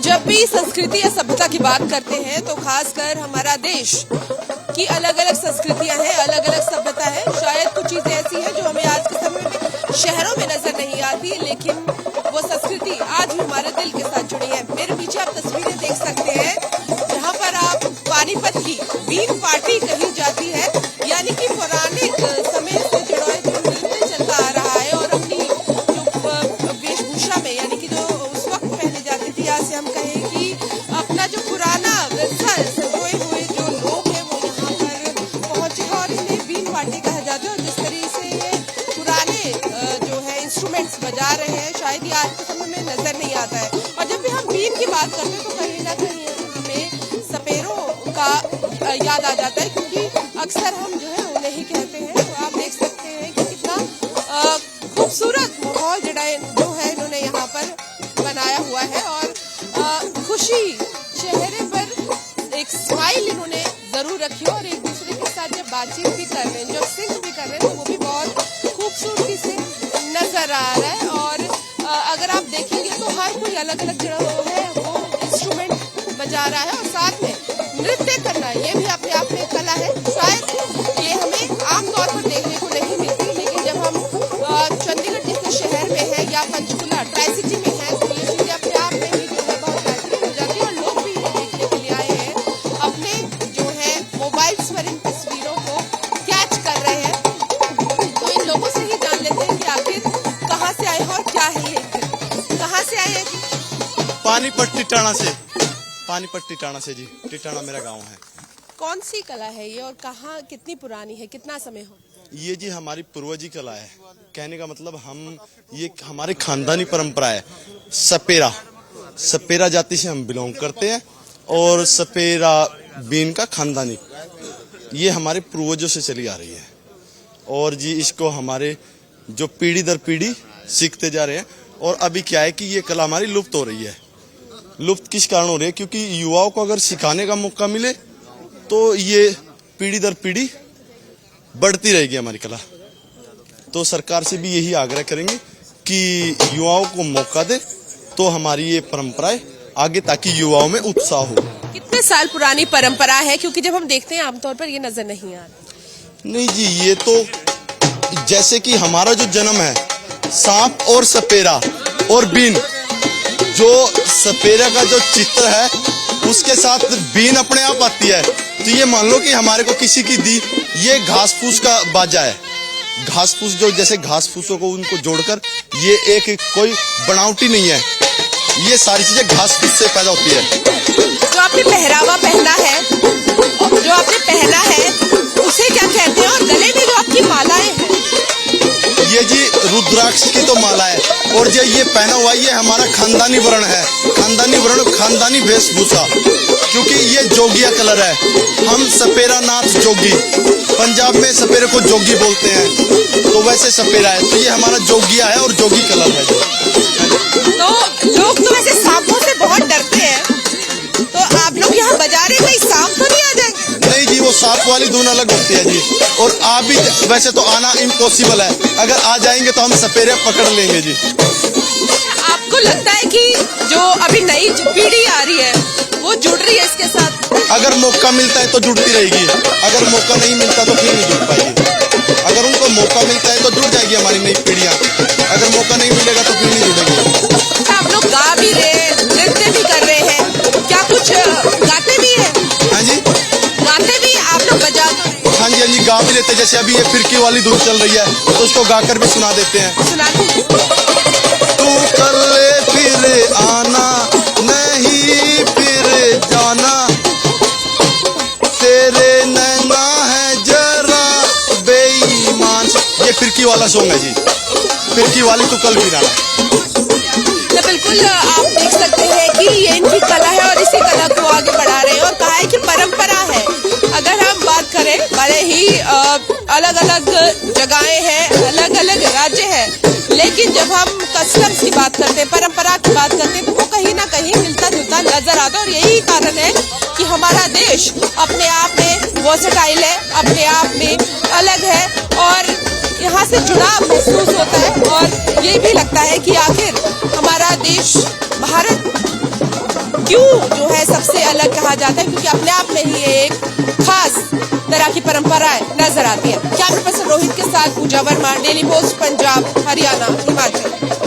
जब भी संस्कृति या सभ्यता की बात करते हैं तो खासकर हमारा देश की अलग अलग संस्कृतियां हैं, अलग अलग सभ्यता है। शायद कुछ चीजें ऐसी हैं जो हमें आज के समय में शहरों में नजर नहीं आती, लेकिन वो संस्कृति आज भी हमारे दिल के साथ जुड़ी है। मेरे पीछे आप तस्वीरें देख सकते हैं जहाँ पर आप पानीपत की बीन पार्टी कही जाती है, यानी कि पौराणिक समय से जुड़ा है जो नृत्य चलता आ रहा है और अपनी जो वेशभूषा में यानी कि जो उस वक्त पहने जाती थी, या से हम कहें कि अपना जो पुराना विरसा संजोए हुए जो लोग हैं वो यहाँ पर पहुंचे और इन्हें बीन पार्टी कहा जाता है। और जिस तरीके से ये पुराने जो है इंस्ट्रूमेंट्स बजा रहे हैं, शायद ये आज के समय में नजर नहीं आता है। और जब भी हम बीन की बात करते हैं तो कहीं ना कहीं हमें सपेरों का याद आ जाता है, क्योंकि अक्सर हम जो है उन्हें ही कहते हैं। तो आप देख सकते हैं कि कितना खूबसूरत माहौल जो है इन्होंने यहाँ पर बनाया हुआ है और खुशी चेहरे पर एक स्माइल इन्होंने जरूर रखी और एक दूसरे के साथ जब बातचीत भी कर रहे हैं, जब सिंग भी कर रहे हैं, तो वो भी बहुत खूबसूरती से नजर आ रहा है। और अगर आप देखेंगे तो हर कोई अलग अलग जो है वो इंस्ट्रूमेंट बजा रहा है और साथ में नृत्य करना, ये भी अपने आप में कला है। शायद ये हमें आमतौर पर देखने को नहीं मिलती, लेकिन जब हम चंडीगढ़ जैसे शहर में है या पंचकुला ट्राई सिटी में है तो ये चीजें अपने आप में ही जो है बहुत बेहतरीन हो जाती है और लोग भी इन्हें देखने के लिए आए हैं, अपने जो है मोबाइल्स पर इन तस्वीरों को कैच कर रहे हैं। तो इन लोगों से ही जान लेते हैं कि आखिर कहाँ से आए और क्या है ये, कहाँ से आए हैं? पानीपत टिटाणा से जी। टिटाणा मेरा गांव है। कौन सी कला है ये और कहाँ, कितनी पुरानी है, कितना समय हो? ये जी हमारी पूर्वजी कला है। कहने का मतलब ये हमारी खानदानी परंपरा है। सपेरा जाति से हम बिलोंग करते हैं और सपेरा बीन का खानदानी ये हमारे पूर्वजों से चली आ रही है और जी इसको हमारे जो पीढ़ी दर पीढ़ी सीखते जा रहे हैं। और अभी क्या है कि ये कला हमारी लुप्त हो रही है। लुप्त किस कारण हो रही है? क्योंकि युवाओं को अगर सिखाने का मौका मिले तो ये पीढ़ी दर पीढ़ी बढ़ती रहेगी हमारी कला। तो सरकार से भी यही आग्रह करेंगे कि युवाओं को मौका दे तो हमारी ये परंपराएं आगे, ताकि युवाओं में उत्साह हो। कितने साल पुरानी परंपरा है? क्योंकि जब हम देखते हैं आमतौर पर ये नजर नहीं आता। नहीं जी, ये तो जैसे कि हमारा जो जन्म है, सांप और सपेरा और बीन, जो सपेरा का जो चित्र है उसके साथ बीन अपने आप आती है। तो ये मान लो कि हमारे को किसी की दी, ये घास फूस का बाजा है। घास फूस जो जैसे घास फूसों को उनको जोड़कर ये एक कोई बनावटी नहीं है, ये सारी चीजें घास फूस से पैदा होती है। जो आपने पहरावा पहना है, उसे क्या कहते हैं? और गले में जो आपकी मालाएं हैं, ये जी रुद्राक्ष की तो माला है। और जो ये पहना हुआ ये हमारा खानदानी वर्ण है, खानदानी वेशभूषा, क्योंकि ये जोगिया कलर है। हम सपेरा नाथ जोगी, पंजाब में सपेरे को जोगी बोलते हैं, तो वैसे सपेरा है। तो ये हमारा जोगिया है और जोगी कलर है। तो लोग तो वैसे सांपों से बहुत डरते हैं, तो आप लोग यहाँ बजा रहे हैं, सांप तो नहीं आ जाएंगे? नहीं जी, वो सांप वाली धुन अलग होती है जी। और आप भी वैसे तो आना इम्पॉसिबल है, अगर आ जाएंगे तो हम सपेरे पकड़ लेंगे जी। आपको लगता है कि जो अभी नई पीढ़ी आ रही है वो जुड़ रही है इसके साथ? अगर मौका मिलता है तो जुड़ती रहेगी, अगर मौका नहीं मिलता तो फिर नहीं जुड़ पाएगी। अगर उनको मौका मिलता है तो जुड़ जाएगी हमारी नई पीढ़ियाँ, अगर मौका नहीं मिलेगा तो फिर नहीं जुड़ेगी। आप लोग गा भी रहे हैं, नृत्य भी कर रहे हैं, क्या कुछ गाते भी है? हाँ जी, गाते भी आप लोग, बजा? हाँ जी, गा भी लेते हैं। जैसे अभी ये फिरकी वाली धुन चल रही है तो उसको गाकर भी सुना देते हैं। तू कर ले फिर आना, नहीं फिर जाना, तेरे नैना है जरा बेईमान। ये फिरकी वाला सॉन्ग है जी, फिरकी वाली तो कल भी गाना। तो बिल्कुल आप देख सकते हैं कि ये इनकी कला है और इसी कला को आगे बढ़ा रहे हैं और कहा है कि परंपरा है। अगर हम बात करें, भले ही अलग अलग जगहें हैं, अलग अलग राज्य हैं, लेकिन जब हम कस्टम्स की बात करते हैं, परंपरा की बात करते हैं, तो वो कहीं ना कहीं मिलता जुलता नजर आता है। और यही कारण है कि हमारा देश अपने आप में वर्सेटाइल है, अपने आप में अलग है और यहाँ से जुड़ाव महसूस होता है। और ये भी लगता है कि आखिर हमारा देश भारत क्यों जो है सबसे अलग कहा जाता है, क्योंकि अपने आप में ही ये एक खास तरह की परंपराएं नजर आती है। कैमरा पर्सन रोहित के साथ पूजा वर्मा, डेली पोस्ट पंजाब, हरियाणा, हिमाचल।